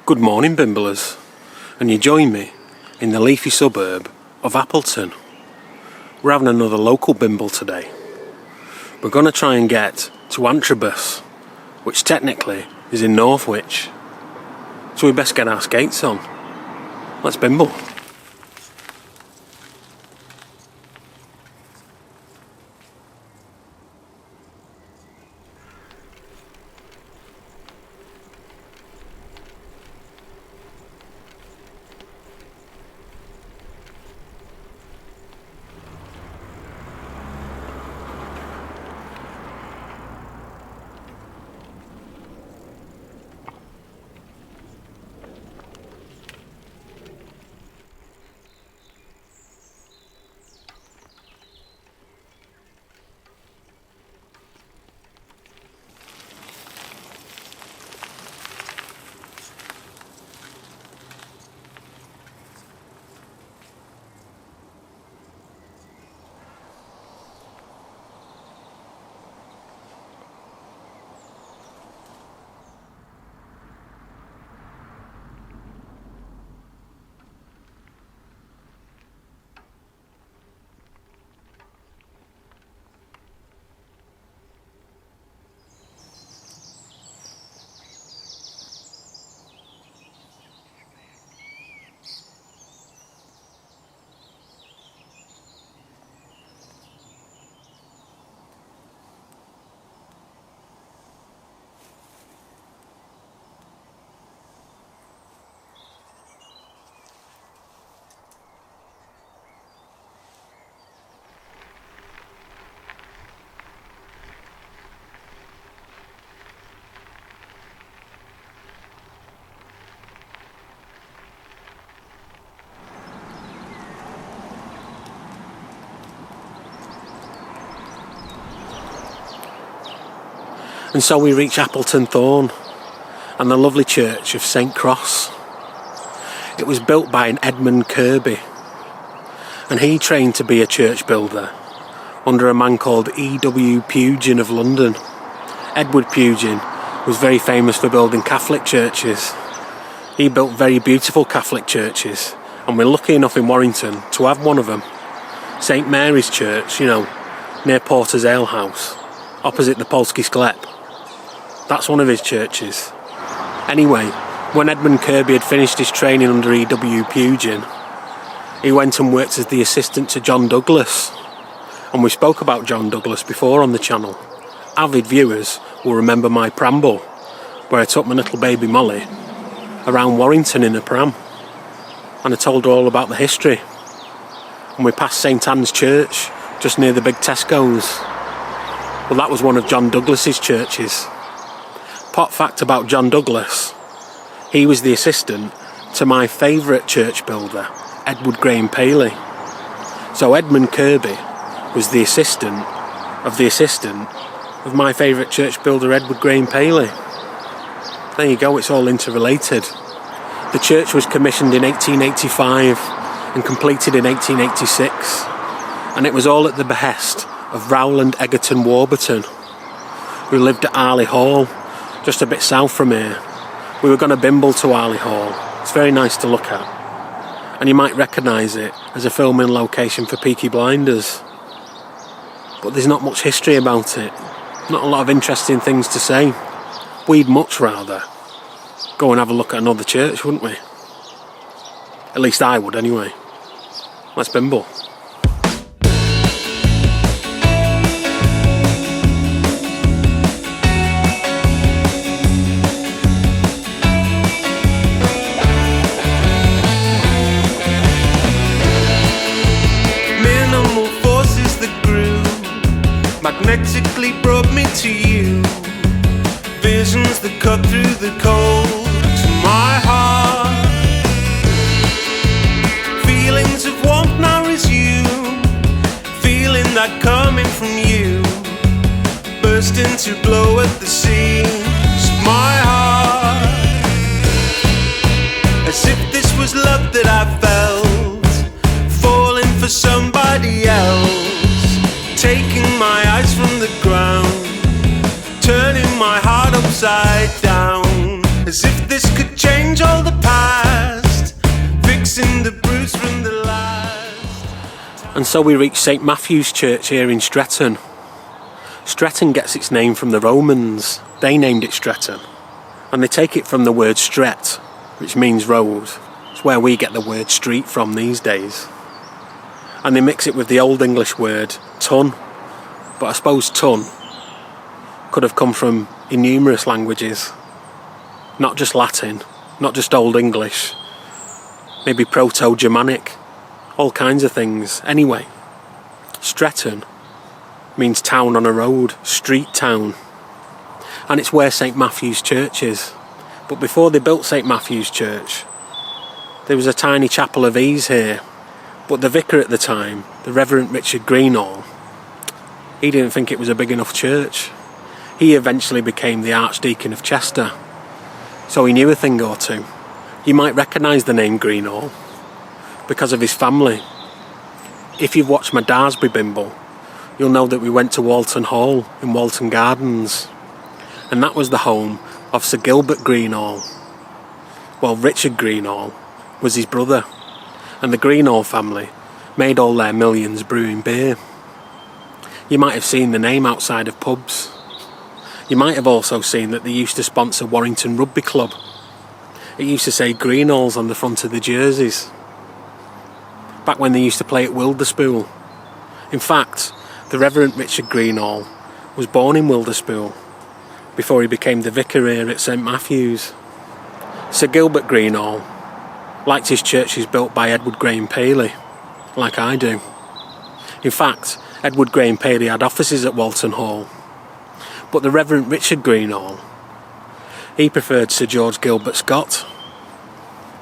Good morning, Bimblers, and you join me in the leafy suburb of Appleton. We're having another local bimble today. We're going to try and get to Antrobus, which technically is in Northwich, so we best get our skates on. Let's bimble. And so we reach Appleton Thorne and the lovely church of St. Cross. It was built by an Edmund Kirby, and he trained to be a church builder under a man called E.W.Pugin of London. E.W.Pugin was very famous for building Catholic churches. He built very beautiful Catholic churches, and we're lucky enough in Warrington to have one of them. St. Mary's Church, near Porter's Ale House, opposite the Polski Sklep. That's one of his churches. Anyway, when Edmund Kirby had finished his training under E.W.Pugin, he went and worked as the assistant to John Douglas. And we spoke about John Douglas before on the channel. Avid viewers will remember my pramble, where I took my little baby Molly around Warrington in a pram. And I told her all about the history. And we passed St. Anne's Church, just near the big Tesco's. Well, that was one of John Douglas's churches. Pot fact about John Douglas: he was the assistant to my favourite church builder, Edward Graham Paley. So Edmund Kirby was the assistant of my favourite church builder, Edward Graham Paley. There you go, it's all interrelated. The church was commissioned in 1885 and completed in 1886, and it was all at the behest of Rowland Egerton Warburton, who lived at Arley Hall, just a bit south from here. We were going to bimble to Arley Hall. It's very nice to look at, and you might recognise it as a filming location for Peaky Blinders. But there's not much history about it, not a lot of interesting things to say. We'd much rather go and have a look at another church, wouldn't we? At least I would anyway. Let's bimble. Magnetically brought me to you. Visions that cut through the cold to my heart. Feelings of warmth now resume. And so we reach St Matthew's Church here in Stretton. Stretton gets its name from the Romans. They named it Stretton. And they take it from the word stret, which means road. It's where we get the word street from these days. And they mix it with the Old English word ton. But I suppose ton could have come from innumerous languages. Not just Latin, not just Old English. Maybe Proto-Germanic. All kinds of things. Anyway, Stretton means town on a road, street town. And it's where St Matthew's Church is. But before they built St Matthew's Church, there was a tiny chapel of ease here. But the vicar at the time, the Reverend Richard Greenall, he didn't think it was a big enough church. He eventually became the Archdeacon of Chester. So he knew a thing or two. You might recognise the name Greenall because of his family. If you've watched my Daresbury Bimble, you'll know that we went to Walton Hall in Walton Gardens, and that was the home of Sir Gilbert Greenall. Well, Richard Greenall was his brother, and the Greenall family made all their millions brewing beer. You might have seen the name outside of pubs. You might have also seen that they used to sponsor Warrington Rugby Club. It used to say Greenalls on the front of the jerseys. Back when they used to play at Wilderspool. In fact, the Reverend Richard Greenall was born in Wilderspool before he became the vicar here at St Matthew's. Sir Gilbert Greenall liked his churches built by Edward Graham Paley, like I do. In fact, Edward Graham Paley had offices at Walton Hall. But the Reverend Richard Greenall, he preferred Sir George Gilbert Scott.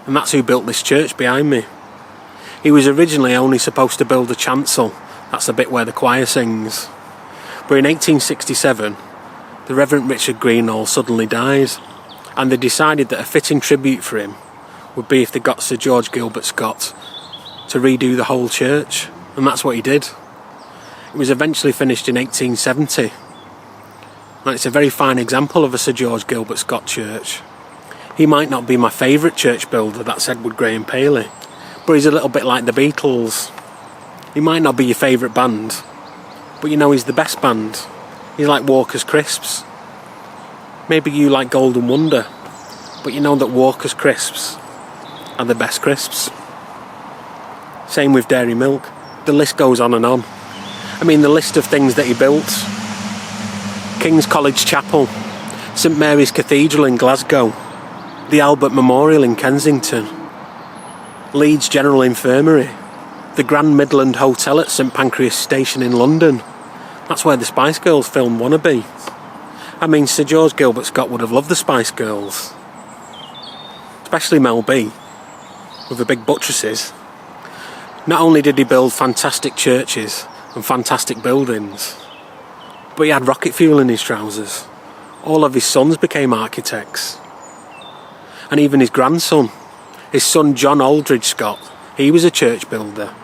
And that's who built this church behind me. He was originally only supposed to build a chancel. That's the bit where the choir sings. But in 1867, the Reverend Richard Greenall suddenly died. And they decided that a fitting tribute for him would be if they got Sir George Gilbert Scott to redo the whole church. And that's what he did. It was eventually finished in 1870. And it's a very fine example of a Sir George Gilbert Scott church. He might not be my favourite church builder, that's Edward Graham Paley, but he's a little bit like the Beatles. He might not be your favourite band, but you know he's the best band. He's like Walker's Crisps. Maybe you like Golden Wonder, but you know that Walker's Crisps are the best crisps. Same with Dairy Milk. The list goes on and on. I mean, the list of things that he built: King's College Chapel, St Mary's Cathedral in Glasgow, the Albert Memorial in Kensington, Leeds General Infirmary, the Grand Midland Hotel at St Pancras Station in London. That's where the Spice Girls film Wannabe. I mean, Sir George Gilbert Scott would have loved the Spice Girls. Especially Mel B, with the big buttresses. Not only did he build fantastic churches and fantastic buildings, but he had rocket fuel in his trousers. All of his sons became architects. And even his grandson, his son John Aldridge Scott, he was a church builder.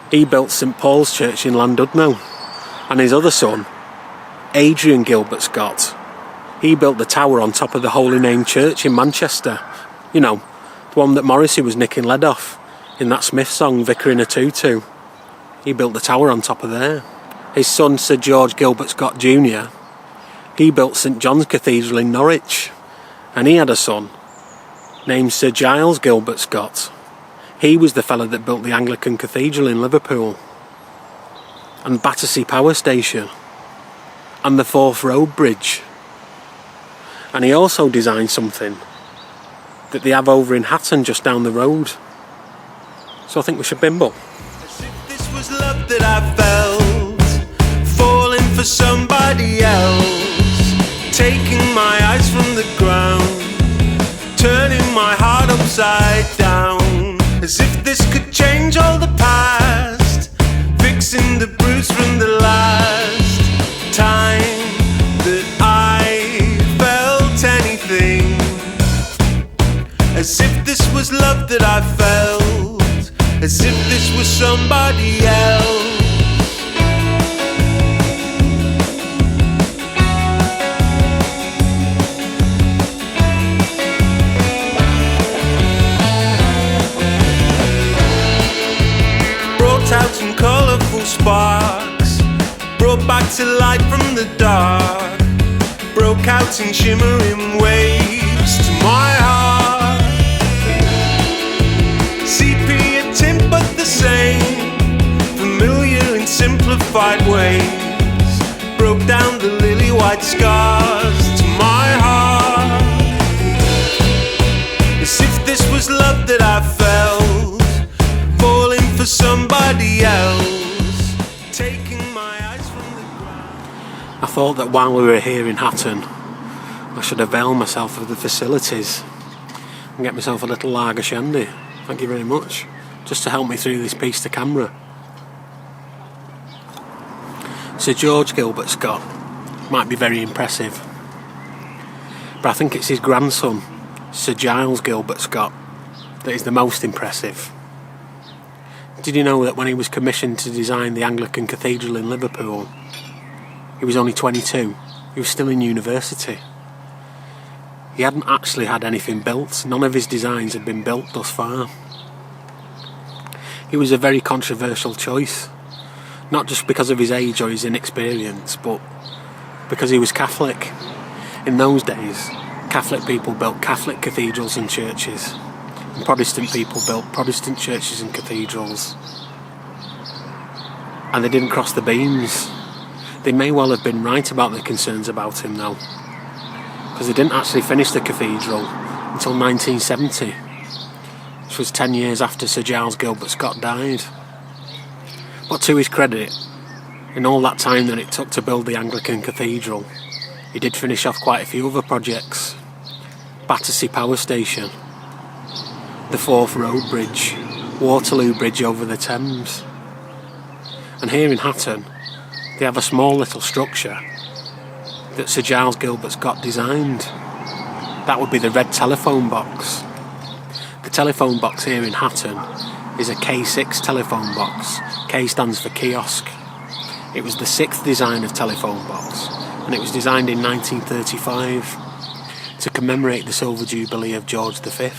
He built St Paul's Church in Llandudno. And his other son, Adrian Gilbert Scott, he built the tower on top of the Holy Name Church in Manchester. You know, the one that Morrissey was nicking lead off in that Smith song, Vicar in a Tutu. He built the tower on top of there. His son, Sir George Gilbert Scott Jr., he built St John's Cathedral in Norwich. And he had a son named Sir Giles Gilbert Scott. He was the fellow that built the Anglican Cathedral in Liverpool, and Battersea Power Station, and the Forth Road Bridge. And he also designed something that they have over in Hatton, just down the road. So I think we should bimble. As if this was love that I felt, falling for somebody else, taking my eyes from the ground, turning my heart upside down. As if this could change all the past, fixing the bruise from the last time that I felt anything. As if this was love that I felt, as if this was somebody else. Brought out some brought back to light from the dark, broke out in shimmering waves to my heart. Sepia tint but the same, familiar in simplified ways, broke down the lily white scars to my heart. As if this was love that I felt, falling for somebody else, taking my eyes from the ground. I thought that while we were here in Hatton, I should avail myself of the facilities and get myself a little lager shandy. Thank you very much. Just to help me through this piece to camera. Sir George Gilbert Scott might be very impressive, but I think it's his grandson, Sir Giles Gilbert Scott, that is the most impressive. Did you know that when he was commissioned to design the Anglican Cathedral in Liverpool, he was only 22, he was still in university. He hadn't actually had anything built, none of his designs had been built thus far. He was a very controversial choice, not just because of his age or his inexperience, but because he was Catholic. In those days, Catholic people built Catholic cathedrals and churches, and Protestant people built Protestant churches and cathedrals. And they didn't cross the beams. They may well have been right about their concerns about him though, because they didn't actually finish the cathedral until 1970, which was 10 years after Sir Giles Gilbert Scott died. But to his credit, in all that time that it took to build the Anglican Cathedral, he did finish off quite a few other projects. Battersea Power Station, the Forth Road Bridge, Waterloo Bridge over the Thames. And here in Hatton, they have a small little structure that Sir Giles Gilbert Scott designed. That would be the red telephone box. The telephone box here in Hatton is a K6 telephone box. K stands for kiosk. It was the 6th design of telephone box, and it was designed in 1935 to commemorate the Silver Jubilee of George V.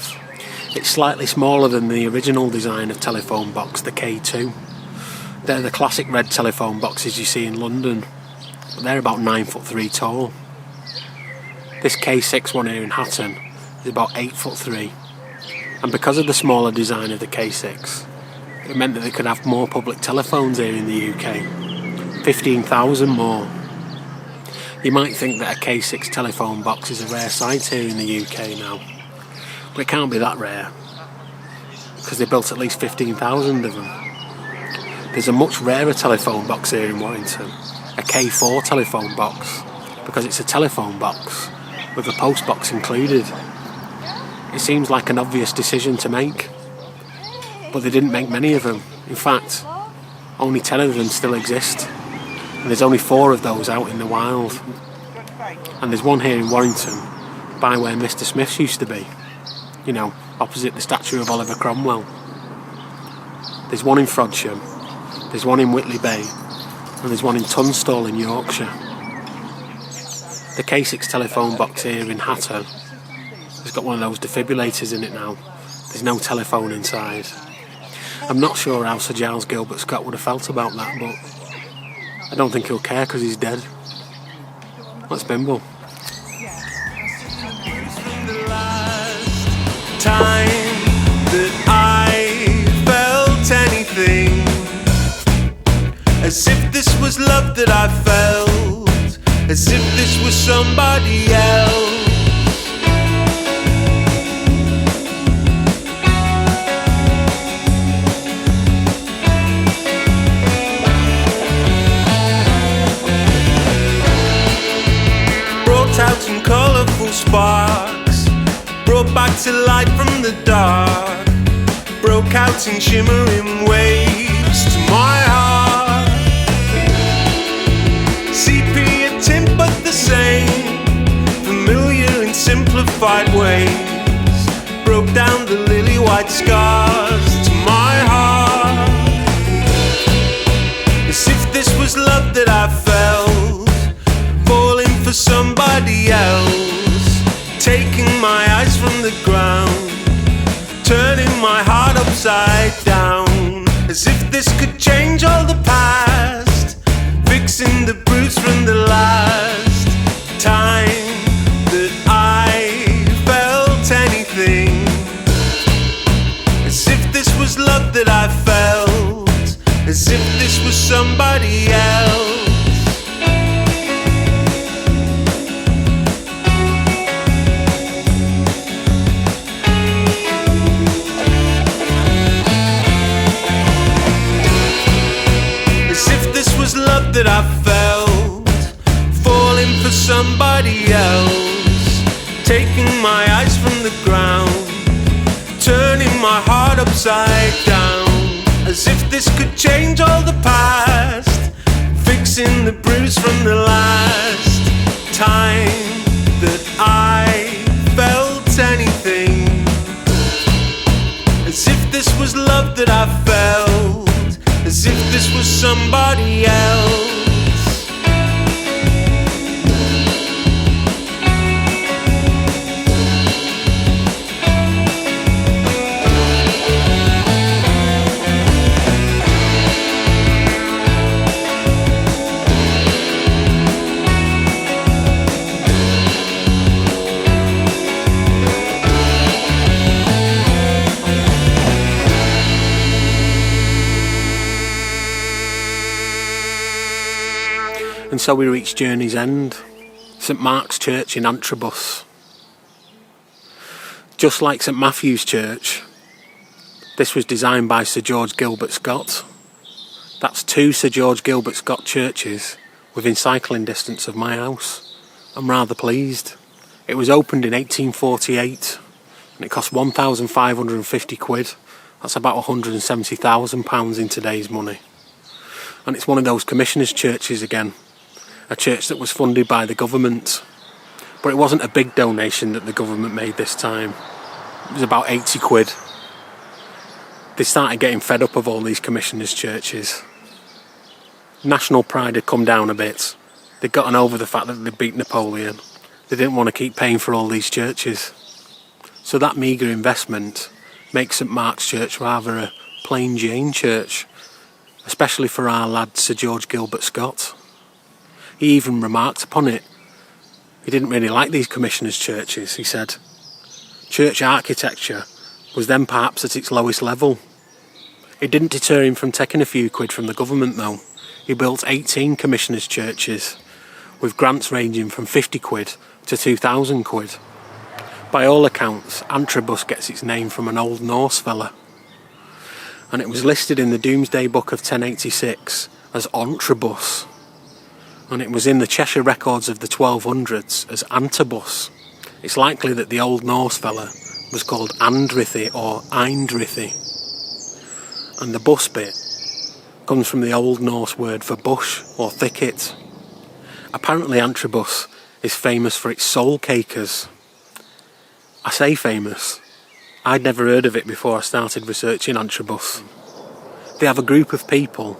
It's slightly smaller than the original design of telephone box, the K2. They're the classic red telephone boxes you see in London, but they're about 9'3" tall. This K6 one here in Hatton is about 8'3", and because of the smaller design of the K6, it meant that they could have more public telephones here in the UK, 15,000 more. You might think that a K6 telephone box is a rare sight here in the UK now, but it can't be that rare, because they built at least 15,000 of them. There's a much rarer telephone box here in Warrington, a K4 telephone box, because it's a telephone box with a post box included. It seems like an obvious decision to make, but they didn't make many of them. In fact, only 10 of them still exist, and there's only 4 of those out in the wild. And there's one here in Warrington, by where Mr. Smith's used to be, you know, opposite the statue of Oliver Cromwell. There's one in Frodsham, there's one in Whitley Bay, and there's one in Tunstall in Yorkshire. The K6 telephone box here in Hatton has got one of those defibrillators in it now. There's no telephone inside. I'm not sure how Sir Giles Gilbert Scott would have felt about that, but I don't think he'll care because he's dead. Let's Bimble. Time that I felt anything, as if this was love that I felt, as if this was somebody else. Brought out in colourful sparks, brought back to light from the dark, broke out in shimmering waves to my heart. Sepia tint but the same, familiar in simplified ways, broke down the lily white scars to my heart. As if this was love that I felt, falling for somebody else, taking my eyes from the ground, turning my heart upside down. As if this could change all the past, fixing the bruise from the last time that I felt anything. As if this was love that I felt, as if this was somebody else. Love that I felt, falling for somebody else, taking my eyes from the ground, turning my heart upside down, as if this could change all the past, fixing the bruise from the last time that I felt anything. As if this was love that I felt, as if this was somebody else. And so we reached Journey's End, St Mark's Church in Antrobus. Just like St Matthew's Church, this was designed by Sir George Gilbert Scott. That's 2 Sir George Gilbert Scott churches within cycling distance of my house. I'm rather pleased. It was opened in 1848 and it cost £1,550. That's about £170,000 in today's money. And it's one of those commissioners' churches again. A church that was funded by the government, but it wasn't a big donation that the government made this time. It was about £80. They started getting fed up of all these commissioners' churches. National pride had come down a bit. They'd gotten over the fact that they beat Napoleon. They didn't want to keep paying for all these churches. So that meagre investment makes St Mark's Church rather a plain Jane church, especially for our lad Sir George Gilbert Scott. He even remarked upon it. He didn't really like these commissioners' churches, he said. Church architecture was then perhaps at its lowest level. It didn't deter him from taking a few quid from the government though. He built 18 commissioners' churches, with grants ranging from 50 quid to 2,000 quid. By all accounts, Antrobus gets its name from an Old Norse fella. And it was listed in the Domesday Book of 1086 as Antrobus. And it was in the Cheshire records of the 1200s as Antrobus. It's likely that the Old Norse fella was called Andrithi or Eindrithi. And the bus bit comes from the Old Norse word for bush or thicket. Apparently Antrobus is famous for its soul cakers. I say famous. I'd never heard of it before I started researching Antrobus. They have a group of people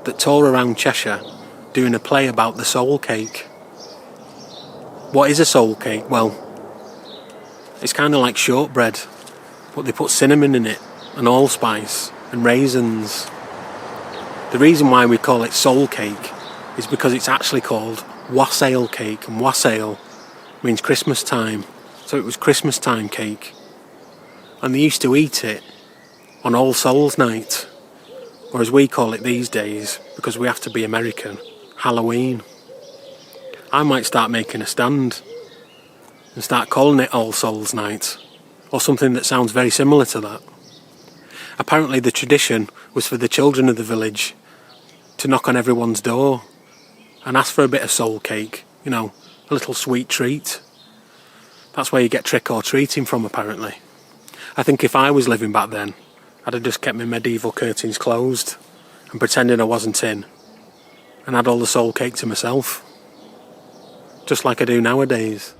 that tour around Cheshire doing a play about the soul cake. What is a soul cake? Well, it's kind of like shortbread, but they put cinnamon in it and allspice and raisins. The reason why we call it soul cake is because it's actually called wassail cake, and wassail means Christmas time, so it was Christmas time cake. And they used to eat it on All Souls Night, or as we call it these days, because we have to be American, Halloween. I might start making a stand and start calling it All Souls Night, or something that sounds very similar to that. Apparently the tradition was for the children of the village to knock on everyone's door and ask for a bit of soul cake, you know, a little sweet treat. That's where you get trick-or-treating from, apparently. I think if I was living back then, I'd have just kept my medieval curtains closed and pretending I wasn't in, and had all the soul cake to myself, just like I do nowadays.